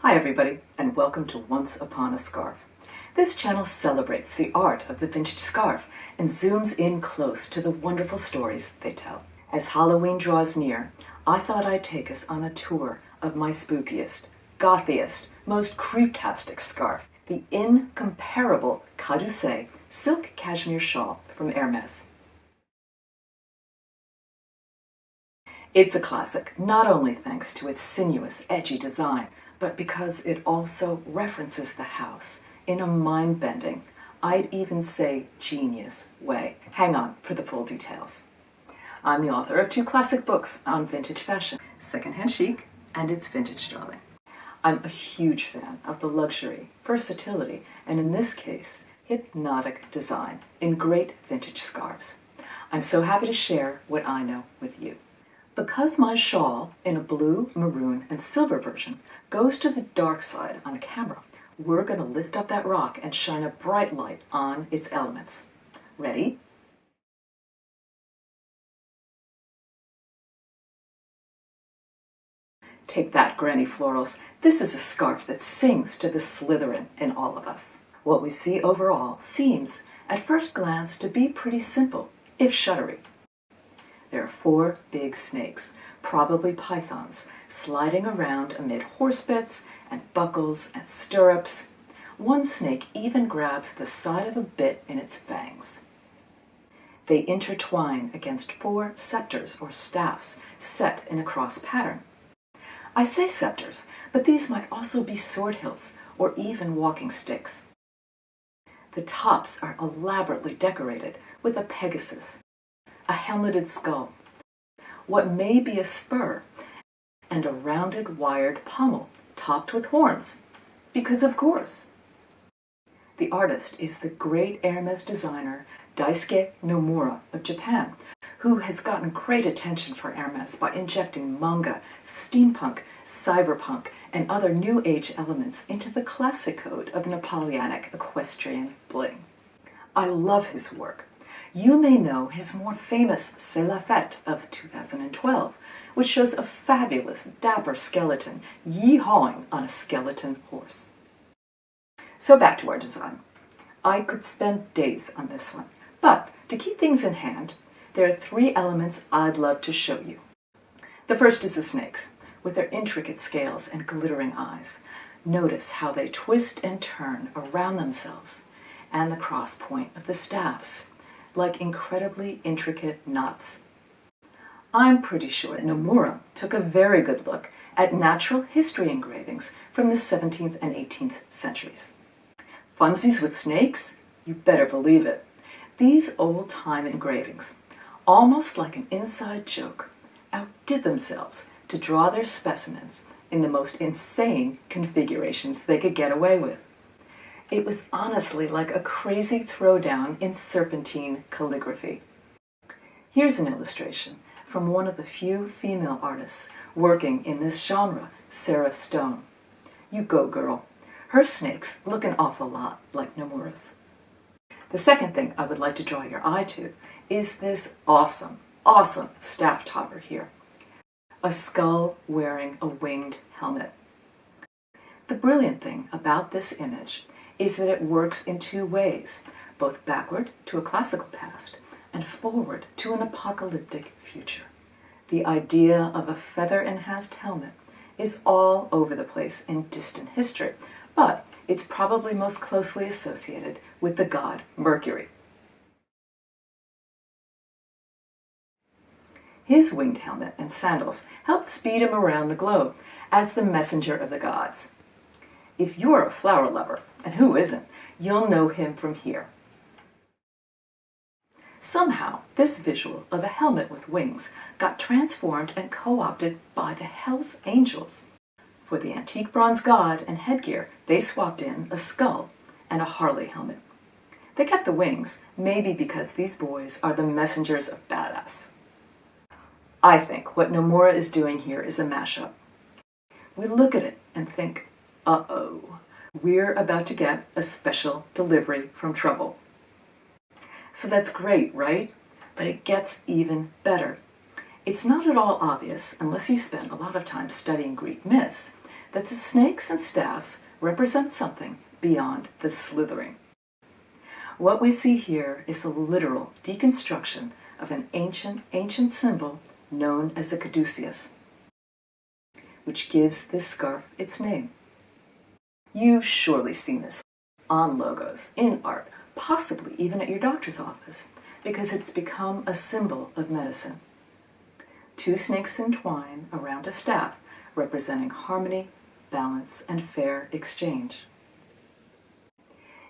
Hi everybody, and welcome to Once Upon a Scarf. This channel celebrates the art of the vintage scarf and zooms in close to the wonderful stories they tell. As Halloween draws near, I thought I'd take us on a tour of my spookiest, gothiest, most creeptastic scarf, the incomparable Caducée silk cashmere shawl from Hermes. It's a classic, not only thanks to its sinuous, edgy design, but because it also references the house in a mind-bending, I'd even say genius way. Hang on for the full details. I'm the author of 2 classic books on vintage fashion, Secondhand Chic and It's Vintage Darling. I'm a huge fan of the luxury, versatility, and in this case, hypnotic design in great vintage scarves. I'm so happy to share what I know with you. Because my shawl, in a blue, maroon, and silver version, goes to the dark side on camera, we're going to lift up that rock and shine a bright light on its elements. Ready? Take that, Granny Florals. This is a scarf that sings to the Slytherin in all of us. What we see overall seems, at first glance, to be pretty simple, if shuddery. There are 4 big snakes, probably pythons, sliding around amid horse bits and buckles and stirrups. One snake even grabs the side of a bit in its fangs. They intertwine against 4 scepters or staffs set in a cross pattern. I say scepters, but these might also be sword hilts or even walking sticks. The tops are elaborately decorated with a pegasus, a helmeted skull, what may be a spur, and a rounded wired pommel topped with horns, because of course. The artist is the great Hermes designer Daiske Nomura of Japan, who has gotten great attention for Hermes by injecting manga, steampunk, cyberpunk, and other new age elements into the classic code of Napoleonic equestrian bling. I love his work. You may know his more famous C'est la Fête of 2012, which shows a fabulous, dapper skeleton yee-hawing on a skeleton horse. So back to our design. I could spend days on this one, but to keep things in hand, there are 3 elements I'd love to show you. The first is the snakes, with their intricate scales and glittering eyes. Notice how they twist and turn around themselves, and the cross point of the staffs, like incredibly intricate knots. I'm pretty sure Nomura took a very good look at natural history engravings from the 17th and 18th centuries. Funsies with snakes? You better believe it. These old-time engravings, almost like an inside joke, outdid themselves to draw their specimens in the most insane configurations they could get away with. It was honestly like a crazy throwdown in serpentine calligraphy. Here's an illustration from one of the few female artists working in this genre, Sarah Stone. You go, girl. Her snakes look an awful lot like Nomura's. The second thing I would like to draw your eye to is this awesome staff topper here. A skull wearing a winged helmet. The brilliant thing about this image is that it works in 2 ways, both backward to a classical past and forward to an apocalyptic future. The idea of a feather-enhanced helmet is all over the place in distant history, but it's probably most closely associated with the god Mercury. His winged helmet and sandals helped speed him around the globe as the messenger of the gods. If you're a flower lover, and who isn't, you'll know him from here. Somehow, this visual of a helmet with wings got transformed and co-opted by the Hells Angels. For the antique bronze god and headgear, they swapped in a skull and a Harley helmet. They kept the wings, maybe because these boys are the messengers of badass. I think what Nomura is doing here is a mashup. We look at it and think, uh-oh, we're about to get a special delivery from trouble. So that's great, right? But it gets even better. It's not at all obvious, unless you spend a lot of time studying Greek myths, that the snakes and staffs represent something beyond the slithering. What we see here is a literal deconstruction of an ancient symbol known as the caduceus, which gives this scarf its name. You've surely seen this on logos, in art, possibly even at your doctor's office, because it's become a symbol of medicine. Two snakes entwine around a staff representing harmony, balance, and fair exchange.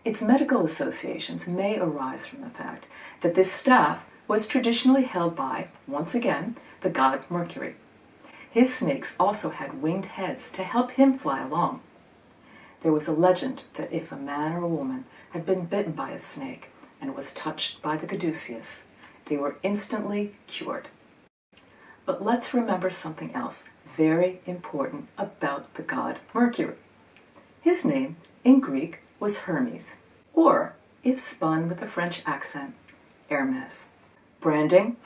Its medical associations may arise from the fact that this staff was traditionally held by, once again, the god Mercury. His snakes also had winged heads to help him fly along. There was a legend that if a man or a woman had been bitten by a snake and was touched by the caduceus, they were instantly cured. But let's remember something else very important about the god Mercury. His name in Greek was Hermes, or, if spun with a French accent, Hermes. Branding?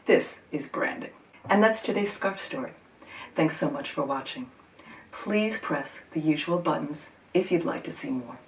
This is branding. And that's today's scarf story. Thanks so much for watching. Please press the usual buttons if you'd like to see more.